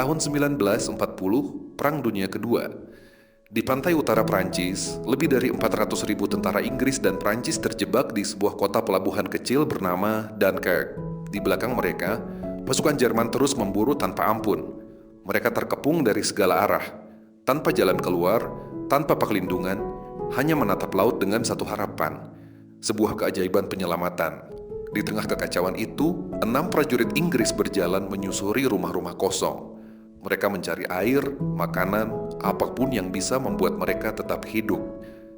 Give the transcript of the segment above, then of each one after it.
Tahun 1940, Perang Dunia Kedua. Di pantai utara Prancis, lebih dari 400.000 tentara Inggris dan Prancis terjebak di sebuah kota pelabuhan kecil bernama Dunkirk. Di belakang mereka, pasukan Jerman terus memburu tanpa ampun. Mereka terkepung dari segala arah, tanpa jalan keluar, tanpa perlindungan, hanya menatap laut dengan satu harapan, sebuah keajaiban penyelamatan. Di tengah kekacauan itu, 6 prajurit Inggris berjalan menyusuri rumah-rumah kosong. Mereka mencari air, makanan, apapun yang bisa membuat mereka tetap hidup.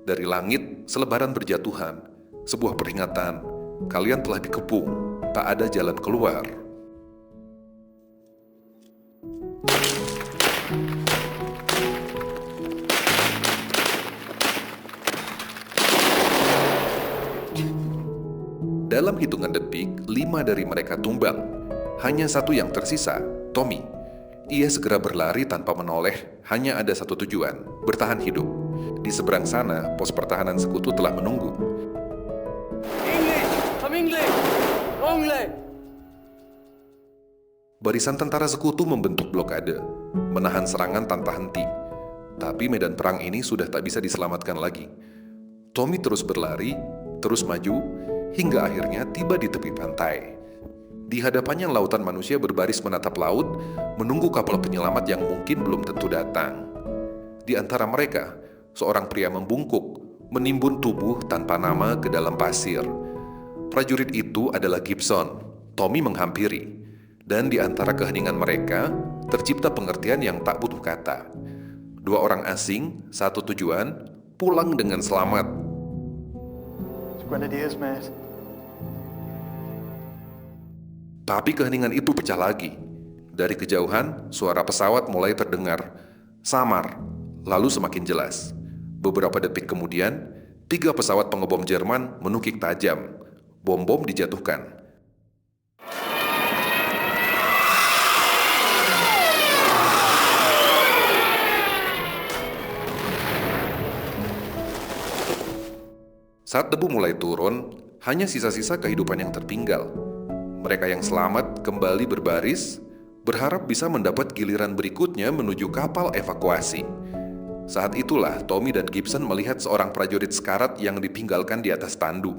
Dari langit, selebaran berjatuhan. Sebuah peringatan, kalian telah dikepung, tak ada jalan keluar. Dalam hitungan detik, 5 dari mereka tumbang. Hanya satu yang tersisa, Tommy. Ia segera berlari tanpa menoleh, hanya ada satu tujuan, bertahan hidup. Di seberang sana, pos pertahanan sekutu telah menunggu. Barisan tentara sekutu membentuk blokade, menahan serangan tanpa henti. Tapi medan perang ini sudah tak bisa diselamatkan lagi. Tommy terus berlari, terus maju, hingga akhirnya tiba di tepi pantai. Di hadapannya lautan manusia berbaris menatap laut, menunggu kapal penyelamat yang mungkin belum tentu datang. Di antara mereka, seorang pria membungkuk, menimbun tubuh tanpa nama ke dalam pasir. Prajurit itu adalah Gibson. Tommy menghampiri, dan di antara keheningan mereka, tercipta pengertian yang tak butuh kata. 2 orang asing, satu tujuan, pulang dengan selamat. Grenadiers, mate. Tapi keheningan itu pecah lagi. Dari kejauhan, suara pesawat mulai terdengar. Samar, lalu semakin jelas. Beberapa detik kemudian, 3 pesawat pengebom Jerman menukik tajam. Bom-bom dijatuhkan. Saat debu mulai turun, hanya sisa-sisa kehidupan yang tertinggal. Mereka yang selamat kembali berbaris, berharap bisa mendapat giliran berikutnya menuju kapal evakuasi. Saat itulah Tommy dan Gibson melihat seorang prajurit sekarat yang ditinggalkan di atas tandu.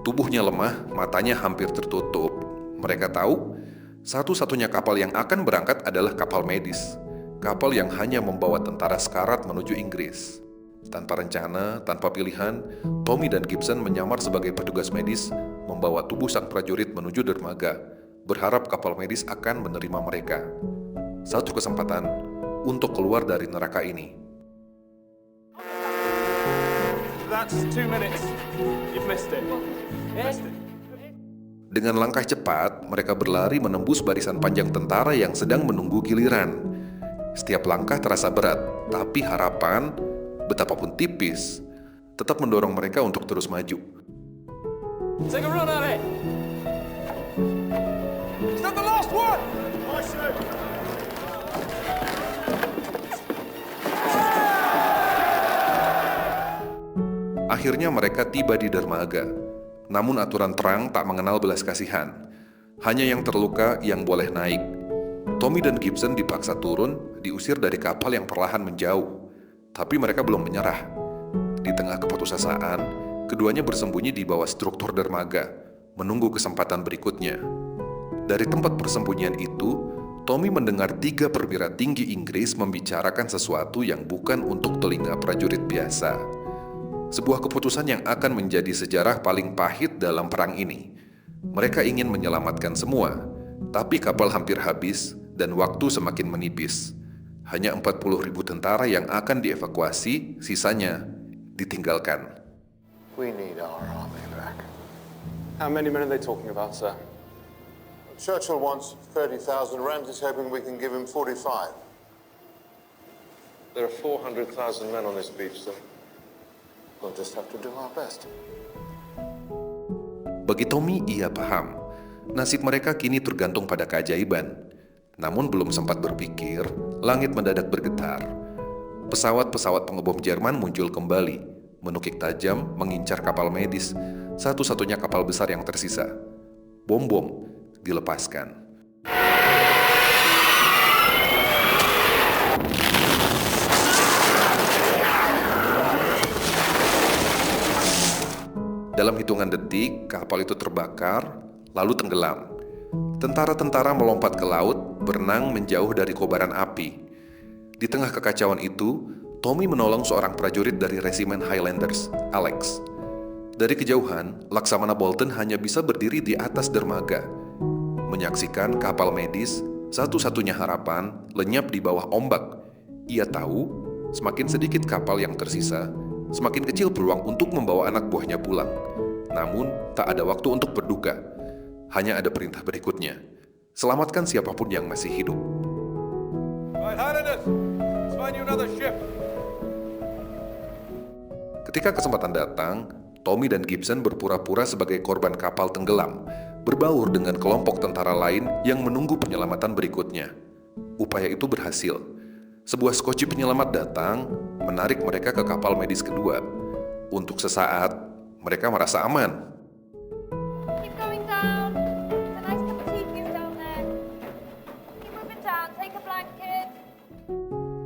Tubuhnya lemah, matanya hampir tertutup. Mereka tahu, satu-satunya kapal yang akan berangkat adalah kapal medis. Kapal yang hanya membawa tentara sekarat menuju Inggris. Tanpa rencana, tanpa pilihan, Tommy dan Gibson menyamar sebagai petugas medis, membawa tubuh sang prajurit menuju dermaga, berharap kapal medis akan menerima mereka. Satu kesempatan untuk keluar dari neraka ini. That's 2 minutes. You've missed it. Dengan langkah cepat, mereka berlari menembus barisan panjang tentara yang sedang menunggu giliran. Setiap langkah terasa berat, tapi harapan, betapapun tipis, tetap mendorong mereka untuk terus maju. Take a run at it. Is that the last one? Akhirnya mereka tiba di dermaga. Namun aturan perang tak mengenal belas kasihan. Hanya yang terluka yang boleh naik. Tommy dan Gibson dipaksa turun, diusir dari kapal yang perlahan menjauh. Tapi mereka belum menyerah. Di tengah keputusasaan, keduanya bersembunyi di bawah struktur dermaga, menunggu kesempatan berikutnya. Dari tempat persembunyian itu, Tommy mendengar 3 perwira tinggi Inggris membicarakan sesuatu yang bukan untuk telinga prajurit biasa. Sebuah keputusan yang akan menjadi sejarah paling pahit dalam perang ini. Mereka ingin menyelamatkan semua, tapi kapal hampir habis dan waktu semakin menipis. Hanya 40.000 tentara yang akan dievakuasi, sisanya ditinggalkan. We need our army back. How many men are they talking about, sir? Churchill wants 30,000. Ramsay's hoping we can give him 45. There are 400,000 men on this beach, sir. We'll just have to do our best. Bagi Tommy, ia paham. Nasib mereka kini tergantung pada keajaiban. Namun belum sempat berpikir, langit mendadak bergetar. Pesawat-pesawat pengebom Jerman muncul kembali, menukik tajam, mengincar kapal medis, satu-satunya kapal besar yang tersisa. Bom-bom dilepaskan. Dalam hitungan detik, kapal itu terbakar, lalu tenggelam. Tentara-tentara melompat ke laut, berenang menjauh dari kobaran api. Di tengah kekacauan itu, Tommy menolong seorang prajurit dari resimen Highlanders, Alex. Dari kejauhan, Laksamana Bolton hanya bisa berdiri di atas dermaga, menyaksikan kapal medis, satu-satunya harapan, lenyap di bawah ombak. Ia tahu, semakin sedikit kapal yang tersisa, semakin kecil peluang untuk membawa anak buahnya pulang. Namun, tak ada waktu untuk berduka. Hanya ada perintah berikutnya. Selamatkan siapapun yang masih hidup. Right, Highlanders, let's find you another ship. Ketika kesempatan datang, Tommy dan Gibson berpura-pura sebagai korban kapal tenggelam, berbaur dengan kelompok tentara lain yang menunggu penyelamatan berikutnya. Upaya itu berhasil. Sebuah skoci penyelamat datang, menarik mereka ke kapal medis kedua. Untuk sesaat, mereka merasa aman. Keep going down. There's a nice cup of tea for you down there. Keep moving down. Take a blanket.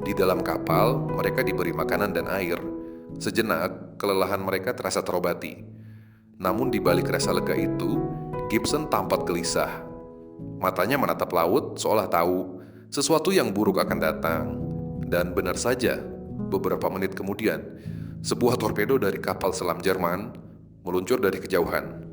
Di dalam kapal, mereka diberi makanan dan air. Sejenak, kelelahan mereka terasa terobati. Namun di balik rasa lega itu, Gibson tampak gelisah. Matanya menatap laut seolah tahu sesuatu yang buruk akan datang. Dan benar saja, beberapa menit kemudian, sebuah torpedo dari kapal selam Jerman meluncur dari kejauhan.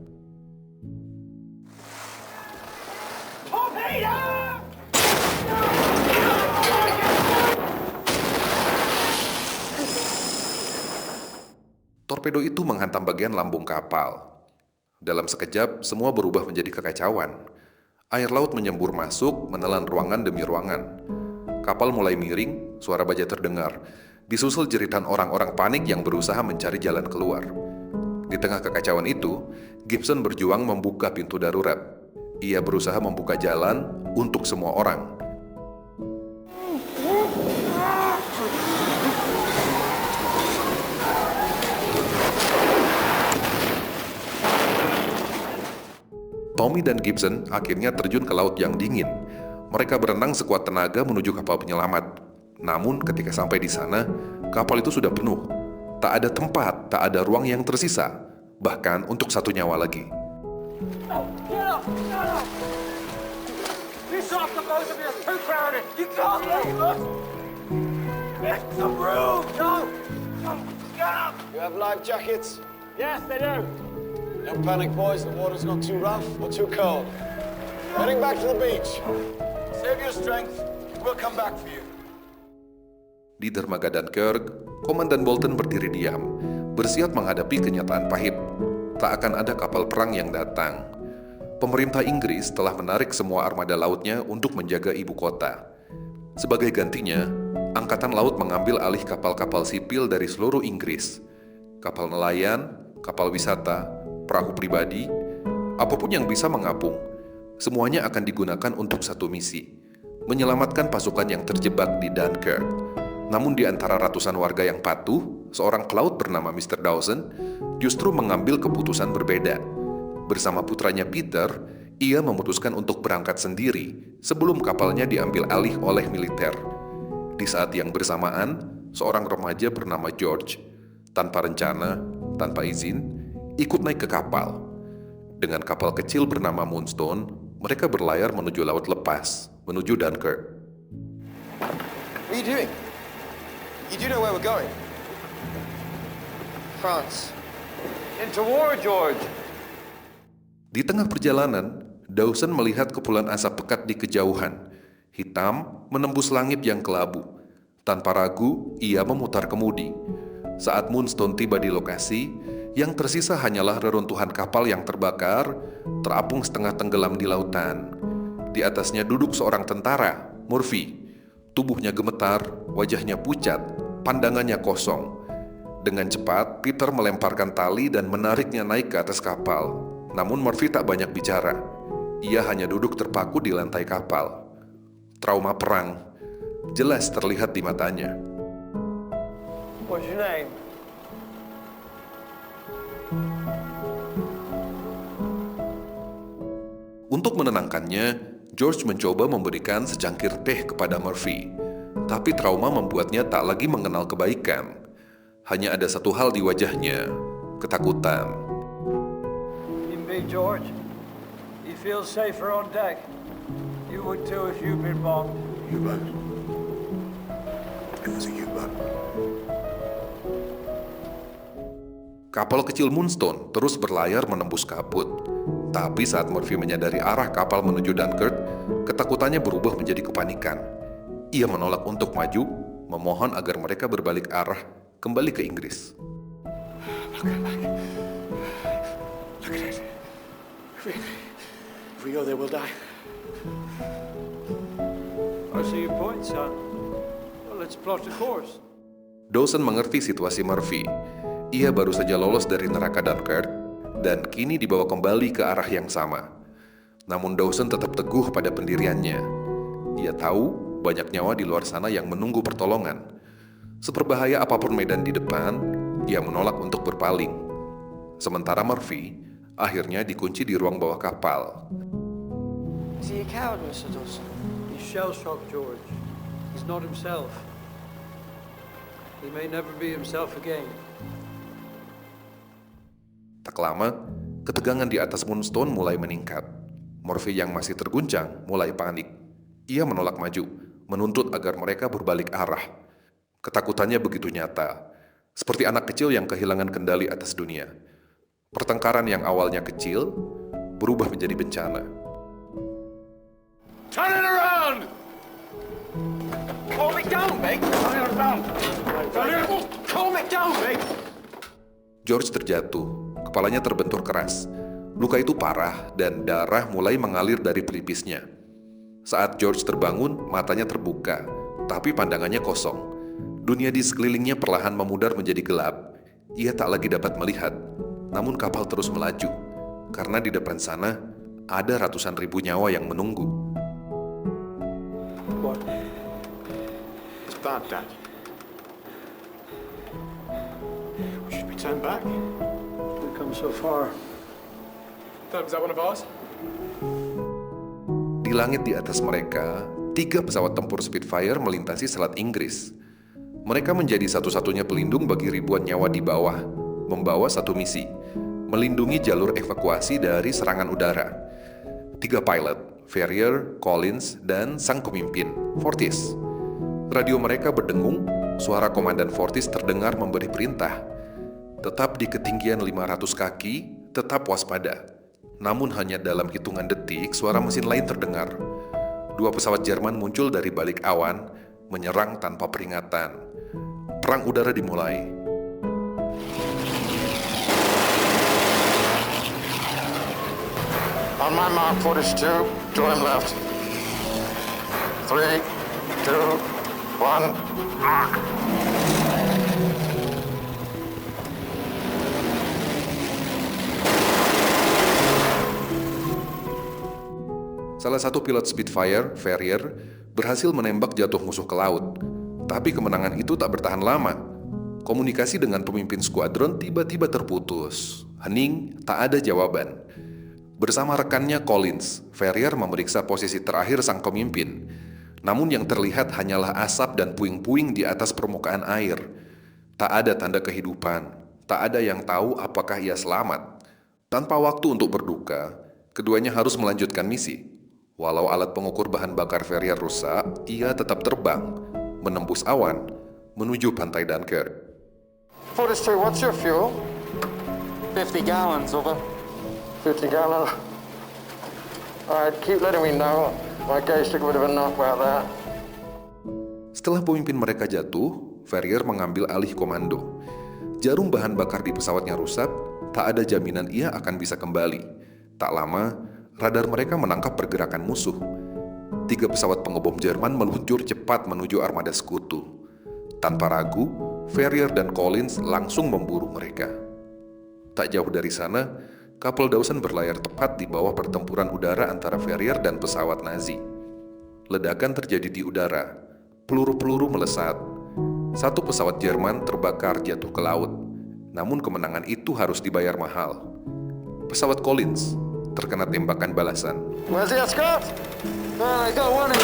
Torpedo itu menghantam bagian lambung kapal. Dalam sekejap, semua berubah menjadi kekacauan. Air laut menyembur masuk, menelan ruangan demi ruangan. Kapal mulai miring, suara baja terdengar. Disusul jeritan orang-orang panik yang berusaha mencari jalan keluar. Di tengah kekacauan itu, Gibson berjuang membuka pintu darurat. Ia berusaha membuka jalan untuk semua orang. Tommy dan Gibson akhirnya terjun ke laut yang dingin. Mereka berenang sekuat tenaga menuju kapal penyelamat. Namun ketika sampai di sana, kapal itu sudah penuh. Tak ada tempat, tak ada ruang yang tersisa, bahkan untuk satu nyawa lagi. Get up! Get up! Piss off the both of you! It's too crowded! You can't leave us! It's the room! No! No! Get up! You have life jackets? Yes, they do! Don't panic, boys. The water's not too rough or too cold. Heading back to the beach. Save your strength. We'll come back for you. Di dermaga Dunkirk, Komandan Bolton berdiri diam, bersiap menghadapi kenyataan pahit. Tak akan ada kapal perang yang datang. Pemerintah Inggris telah menarik semua armada lautnya untuk menjaga ibu kota. Sebagai gantinya, Angkatan Laut mengambil alih kapal-kapal sipil dari seluruh Inggris. Kapal nelayan, kapal wisata, perahu pribadi, apapun yang bisa mengapung, semuanya akan digunakan untuk satu misi, menyelamatkan pasukan yang terjebak di Dunkirk. Namun di antara ratusan warga yang patuh, seorang pelaut bernama Mr. Dawson justru mengambil keputusan berbeda. Bersama putranya Peter, ia memutuskan untuk berangkat sendiri sebelum kapalnya diambil alih oleh militer. Di saat yang bersamaan, seorang remaja bernama George, tanpa rencana, tanpa izin, ikut naik ke kapal. Dengan kapal kecil bernama Moonstone, mereka berlayar menuju laut lepas, menuju Dunkirk. What are you doing? You do know where we're going? France. Into war, George! Di tengah perjalanan, Dawson melihat kepulan asap pekat di kejauhan. Hitam menembus langit yang kelabu. Tanpa ragu, ia memutar kemudi. Saat Moonstone tiba di lokasi, yang tersisa hanyalah reruntuhan kapal yang terbakar, terapung setengah tenggelam di lautan. Di atasnya duduk seorang tentara, Murphy. Tubuhnya gemetar, wajahnya pucat, pandangannya kosong. Dengan cepat, Peter melemparkan tali dan menariknya naik ke atas kapal. Namun Murphy tak banyak bicara. Ia hanya duduk terpaku di lantai kapal. Trauma perang jelas terlihat di matanya. What's your name? Untuk menenangkannya, George mencoba memberikan secangkir teh kepada Murphy. Tapi trauma membuatnya tak lagi mengenal kebaikan. Hanya ada satu hal di wajahnya, ketakutan. See, George? You feel safer on deck. You would too if you'd been bombed. U-boat. It was a U-boat. Kapal kecil Moonstone terus berlayar menembus kabut. Tapi saat Murphy menyadari arah kapal menuju Dunkirk, ketakutannya berubah menjadi kepanikan. Ia menolak untuk maju, memohon agar mereka berbalik arah kembali ke Inggris. Look at it. If we go there, we'll die. I see your point, son. Well, let's plot a course. Dawson mengerti situasi Murphy. Ia baru saja lolos dari neraka Dunkirk dan kini dibawa kembali ke arah yang sama. Namun Dawson tetap teguh pada pendiriannya. Ia tahu banyak nyawa di luar sana yang menunggu pertolongan. Seberbahaya apapun medan di depan, ia menolak untuk berpaling. Sementara Murphy akhirnya dikunci di ruang bawah kapal. Is he a coward, Mr. Dawson? He's shell-shocked, George. He's not himself. He may never be himself again. Tak lama, ketegangan di atas Moonstone mulai meningkat. Murphy yang masih terguncang mulai panik. Ia menolak maju, menuntut agar mereka berbalik arah. Ketakutannya begitu nyata, seperti anak kecil yang kehilangan kendali atas dunia. Pertengkaran yang awalnya kecil berubah menjadi bencana. Turn it around! Calm it down, mate. Calm it down. Calm it down, mate. George terjatuh, kepalanya terbentur keras. Luka itu parah dan darah mulai mengalir dari pelipisnya. Saat George terbangun, matanya terbuka, tapi pandangannya kosong. Dunia di sekelilingnya perlahan memudar menjadi gelap. Ia tak lagi dapat melihat, namun kapal terus melaju, karena di depan sana ada ratusan ribu nyawa yang menunggu. What? It's bad, Dad. Should we turn back? We've come so far. Dad, was that one of ours? Di langit di atas mereka, 3 pesawat tempur Spitfire melintasi Selat Inggris. Mereka menjadi satu-satunya pelindung bagi ribuan nyawa di bawah, membawa satu misi, melindungi jalur evakuasi dari serangan udara. 3 pilot, Ferrier, Collins, dan sang pemimpin, Fortis. Radio mereka berdengung, suara Komandan Fortis terdengar memberi perintah. Tetap di ketinggian 500 kaki, tetap waspada. Namun hanya dalam hitungan detik, suara mesin lain terdengar. 2 pesawat Jerman muncul dari balik awan, menyerang tanpa peringatan. Perang udara dimulai. On my mark, Fortis 2, to him left. 3, 2, 1, mark. Salah satu pilot Spitfire, Ferrier, berhasil menembak jatuh musuh ke laut. Tapi kemenangan itu tak bertahan lama. Komunikasi dengan pemimpin skuadron tiba-tiba terputus. Hening, tak ada jawaban. Bersama rekannya Collins, Ferrier memeriksa posisi terakhir sang pemimpin. Namun yang terlihat hanyalah asap dan puing-puing di atas permukaan air. Tak ada tanda kehidupan. Tak ada yang tahu apakah ia selamat. Tanpa waktu untuk berduka, keduanya harus melanjutkan misi. Walau alat pengukur bahan bakar Ferrier rusak, ia tetap terbang, menembus awan, menuju pantai Dunkirk. Fortis 2, what's your fuel? 50 gallons, over. 50 gallon. All right, keep letting me know. My gauge took a bit of a knock about that. Setelah pemimpin mereka jatuh, Ferrier mengambil alih komando. Jarum bahan bakar di pesawatnya rusak, tak ada jaminan ia akan bisa kembali. Tak lama, radar mereka menangkap pergerakan musuh. 3 pesawat pengebom Jerman meluncur cepat menuju armada sekutu. Tanpa ragu, Ferrier dan Collins langsung memburu mereka. Tak jauh dari sana, kapal Dawson berlayar tepat di bawah pertempuran udara antara Ferrier dan pesawat Nazi. Ledakan terjadi di udara. Peluru-peluru melesat. 1 pesawat Jerman terbakar jatuh ke laut. Namun kemenangan itu harus dibayar mahal. Pesawat Collins terkena tembakan balasan. Where's the escort? I got one in.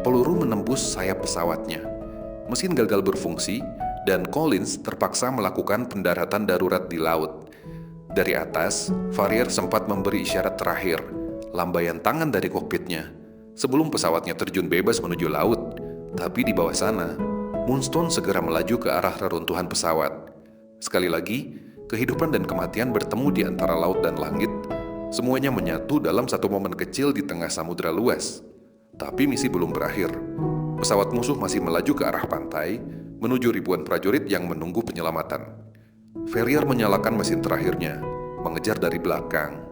Peluru menembus putus sayap pesawatnya. Mesin gagal berfungsi, dan Collins terpaksa melakukan pendaratan darurat di laut. Dari atas, Farrier sempat memberi isyarat terakhir, lambaian tangan dari kokpitnya, sebelum pesawatnya terjun bebas menuju laut. Tapi di bawah sana, Moonstone segera melaju ke arah reruntuhan pesawat. Sekali lagi, kehidupan dan kematian bertemu di antara laut dan langit. Semuanya menyatu dalam satu momen kecil di tengah samudera luas. Tapi misi belum berakhir. Pesawat musuh masih melaju ke arah pantai, menuju ribuan prajurit yang menunggu penyelamatan. Farrier menyalakan mesin terakhirnya, mengejar dari belakang.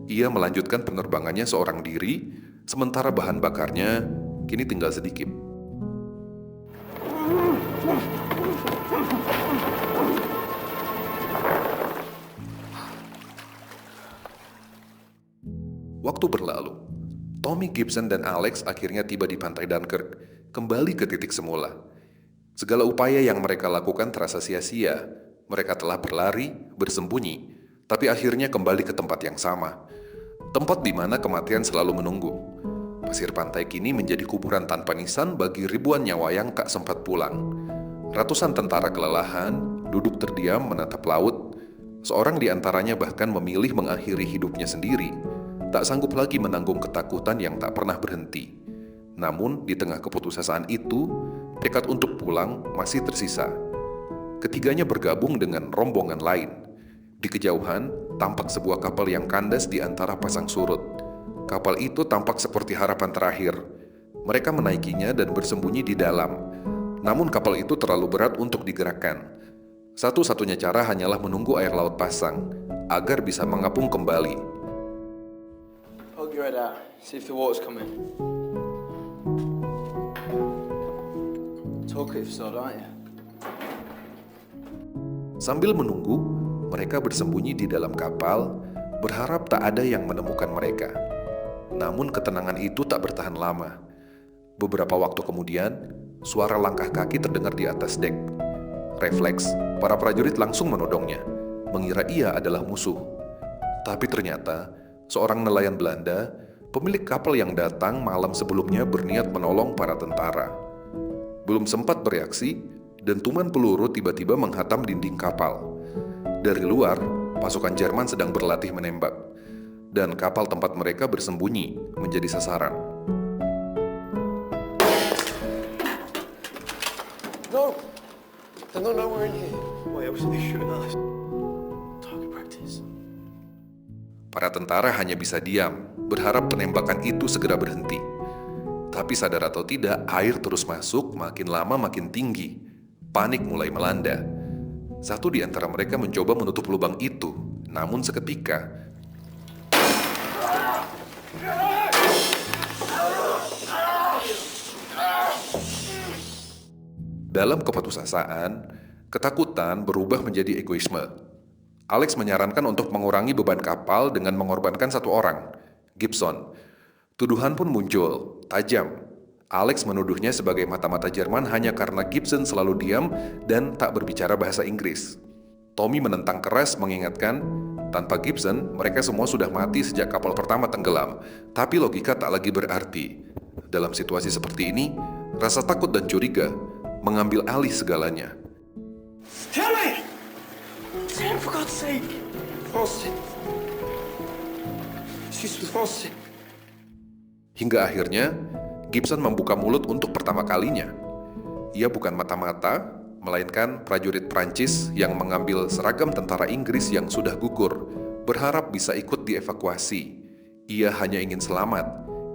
Ia melanjutkan penerbangannya seorang diri, sementara bahan bakarnya kini tinggal sedikit. Waktu berlalu, Tommy, Gibson, dan Alex akhirnya tiba di pantai Dunkirk, kembali ke titik semula. Segala upaya yang mereka lakukan terasa sia-sia. Mereka telah berlari, bersembunyi, tapi akhirnya kembali ke tempat yang sama. Tempat di mana kematian selalu menunggu. Pasir pantai kini menjadi kuburan tanpa nisan bagi ribuan nyawa yang tak sempat pulang. Ratusan tentara kelelahan, duduk terdiam menatap laut. Seorang di antaranya bahkan memilih mengakhiri hidupnya sendiri. Tak sanggup lagi menanggung ketakutan yang tak pernah berhenti. Namun, di tengah keputusasaan itu, tekad untuk pulang masih tersisa. Ketiganya bergabung dengan rombongan lain. Di kejauhan, tampak sebuah kapal yang kandas di antara pasang surut. Kapal itu tampak seperti harapan terakhir. Mereka menaikinya dan bersembunyi di dalam. Namun kapal itu terlalu berat untuk digerakkan. Satu-satunya cara hanyalah menunggu air laut pasang, agar bisa mengapung kembali. Poke your head out. See if the water's coming. Talkative sod, aren't you? Sambil menunggu, mereka bersembunyi di dalam kapal, berharap tak ada yang menemukan mereka. Namun ketenangan itu tak bertahan lama. Beberapa waktu kemudian, suara langkah kaki terdengar di atas dek. Refleks, para prajurit langsung menodongnya, mengira ia adalah musuh. Tapi ternyata, seorang nelayan Belanda, pemilik kapal yang datang malam sebelumnya berniat menolong para tentara. Belum sempat bereaksi, dentuman peluru tiba-tiba menghantam dinding kapal. Dari luar, pasukan Jerman sedang berlatih menembak, dan kapal tempat mereka bersembunyi menjadi sasaran. No! They don't know we're in here. Why else are they shooting us? Target practice. Para tentara hanya bisa diam, berharap penembakan itu segera berhenti. Tapi sadar atau tidak, air terus masuk, makin lama makin tinggi. Panik mulai melanda. Satu di antara mereka mencoba menutup lubang itu, namun seketika dalam keputusasaan, ketakutan berubah menjadi egoisme. Alex menyarankan untuk mengurangi beban kapal dengan mengorbankan satu orang, Gibson. Tuduhan pun muncul, tajam. Alex menuduhnya sebagai mata-mata Jerman hanya karena Gibson selalu diam dan tak berbicara bahasa Inggris. Tommy menentang keras mengingatkan, tanpa Gibson, mereka semua sudah mati sejak kapal pertama tenggelam. Tapi logika tak lagi berarti. Dalam situasi seperti ini, rasa takut dan curiga mengambil alih segalanya. Tell me! Sam, for God's sake! Français. Je suis français. Hingga akhirnya, Gibson membuka mulut untuk pertama kalinya. Ia bukan mata-mata, melainkan prajurit Prancis yang mengambil seragam tentara Inggris yang sudah gugur, berharap bisa ikut dievakuasi. Ia hanya ingin selamat,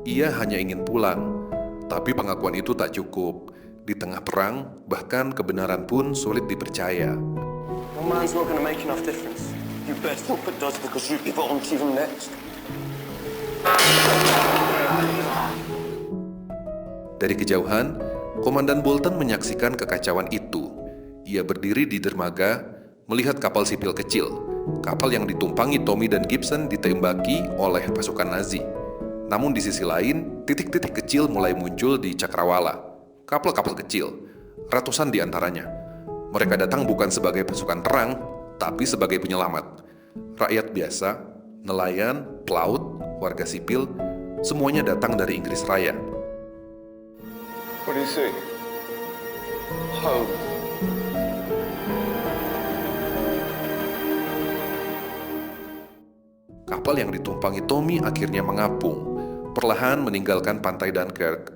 ia hanya ingin pulang. Tapi pengakuan itu tak cukup. Di tengah perang, bahkan kebenaran pun sulit dipercaya. One man's not going to make enough difference. You bet hope it does because you give it on to them next. Dari kejauhan, Komandan Bolton menyaksikan kekacauan itu. Ia berdiri di dermaga, melihat kapal sipil kecil. Kapal yang ditumpangi Tommy dan Gibson ditembaki oleh pasukan Nazi. Namun di sisi lain, titik-titik kecil mulai muncul di cakrawala. Kapal-kapal kecil, ratusan di antaranya. Mereka datang bukan sebagai pasukan perang, tapi sebagai penyelamat. Rakyat biasa, nelayan, pelaut, warga sipil, semuanya datang dari Inggris Raya. What do you see? Home. Kapal yang ditumpangi Tommy akhirnya mengapung, perlahan meninggalkan pantai Dunkirk.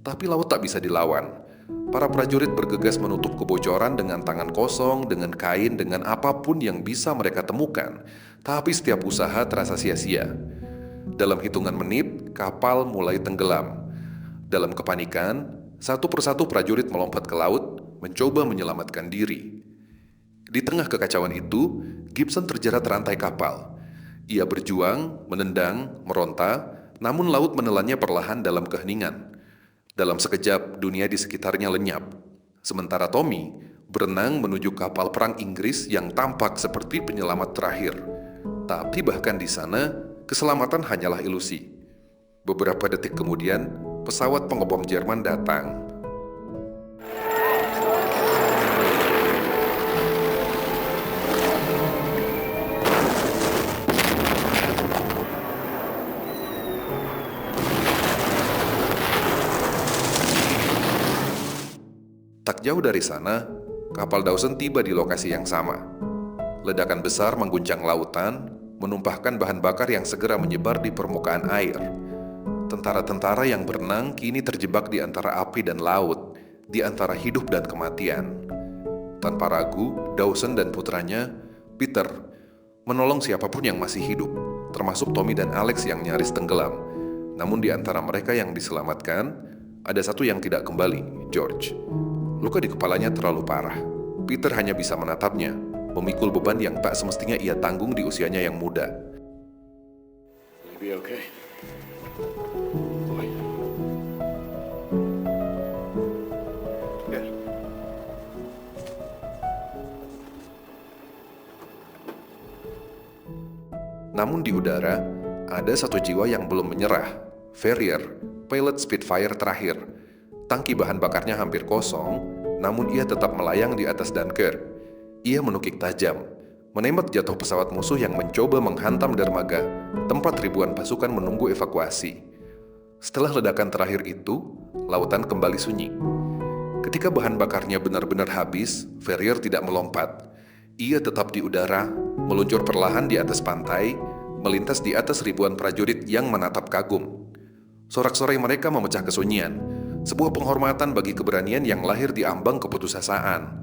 Tapi laut tak bisa dilawan. Para prajurit bergegas menutup kebocoran dengan tangan kosong, dengan kain, dengan apapun yang bisa mereka temukan. Tapi setiap usaha terasa sia-sia. Dalam hitungan menit, kapal mulai tenggelam. Dalam kepanikan, satu persatu prajurit melompat ke laut, mencoba menyelamatkan diri. Di tengah kekacauan itu, Gibson terjerat rantai kapal. Ia berjuang, menendang, meronta, namun laut menelannya perlahan dalam keheningan. Dalam sekejap, dunia di sekitarnya lenyap. Sementara Tommy berenang menuju kapal perang Inggris yang tampak seperti penyelamat terakhir. Tapi bahkan di sana, keselamatan hanyalah ilusi. Beberapa detik kemudian, pesawat pengebom Jerman datang. Tak jauh dari sana, kapal Dawson tiba di lokasi yang sama. Ledakan besar mengguncang lautan, menumpahkan bahan bakar yang segera menyebar di permukaan air. Tentara-tentara yang berenang kini terjebak di antara api dan laut, di antara hidup dan kematian. Tanpa ragu, Dawson dan putranya, Peter, menolong siapapun yang masih hidup, termasuk Tommy dan Alex yang nyaris tenggelam. Namun di antara mereka yang diselamatkan, ada satu yang tidak kembali, George. Luka di kepalanya terlalu parah. Peter hanya bisa menatapnya, memikul beban yang tak semestinya ia tanggung di usianya yang muda. Will you be okay? Boy. Yeah. Namun di udara, ada satu jiwa yang belum menyerah. Ferrier, pilot Spitfire terakhir. Tangki bahan bakarnya hampir kosong, namun ia tetap melayang di atas Dunkirk. Ia menukik tajam, menembak jatuh pesawat musuh yang mencoba menghantam dermaga, tempat ribuan pasukan menunggu evakuasi. Setelah ledakan terakhir itu, lautan kembali sunyi. Ketika bahan bakarnya benar-benar habis, Ferrier tidak melompat. Ia tetap di udara, meluncur perlahan di atas pantai, melintas di atas ribuan prajurit yang menatap kagum. Sorak-sorai mereka memecah kesunyian. Sebuah penghormatan bagi keberanian yang lahir di ambang keputusasaan.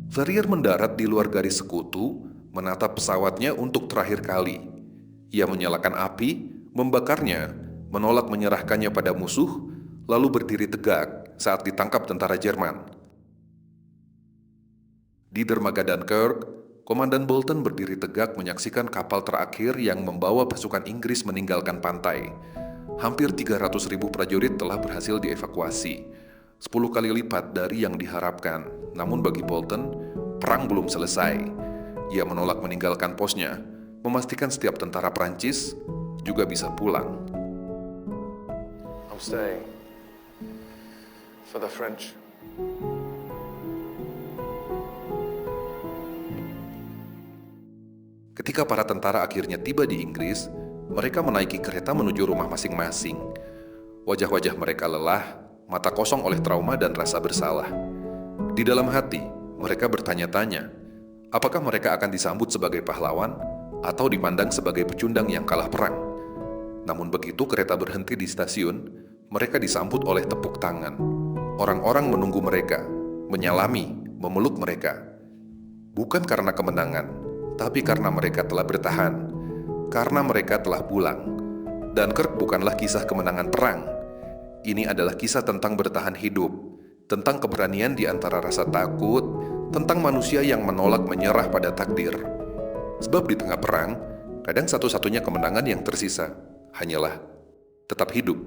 Ferrier mendarat di luar garis sekutu, menatap pesawatnya untuk terakhir kali. Ia menyalakan api, membakarnya, menolak menyerahkannya pada musuh, lalu berdiri tegak saat ditangkap tentara Jerman. Di dermaga Dunkirk, Komandan Bolton berdiri tegak menyaksikan kapal terakhir yang membawa pasukan Inggris meninggalkan pantai. Hampir 300.000 prajurit telah berhasil dievakuasi, 10 kali lipat dari yang diharapkan. Namun bagi Bolton, perang belum selesai. Ia menolak meninggalkan posnya, memastikan setiap tentara Prancis juga bisa pulang. I'm staying. For the French. Ketika para tentara akhirnya tiba di Inggris, mereka menaiki kereta menuju rumah masing-masing. Wajah-wajah mereka lelah, mata kosong oleh trauma dan rasa bersalah. Di dalam hati, mereka bertanya-tanya, apakah mereka akan disambut sebagai pahlawan atau dipandang sebagai pecundang yang kalah perang? Namun begitu kereta berhenti di stasiun, mereka disambut oleh tepuk tangan. Orang-orang menunggu mereka, menyalami, memeluk mereka. Bukan karena kemenangan, tapi karena mereka telah bertahan. Karena mereka telah pulang. Dunkirk bukanlah kisah kemenangan perang. Ini adalah kisah tentang bertahan hidup, tentang keberanian di antara rasa takut, tentang manusia yang menolak menyerah pada takdir. Sebab di tengah perang, kadang satu-satunya kemenangan yang tersisa hanyalah tetap hidup.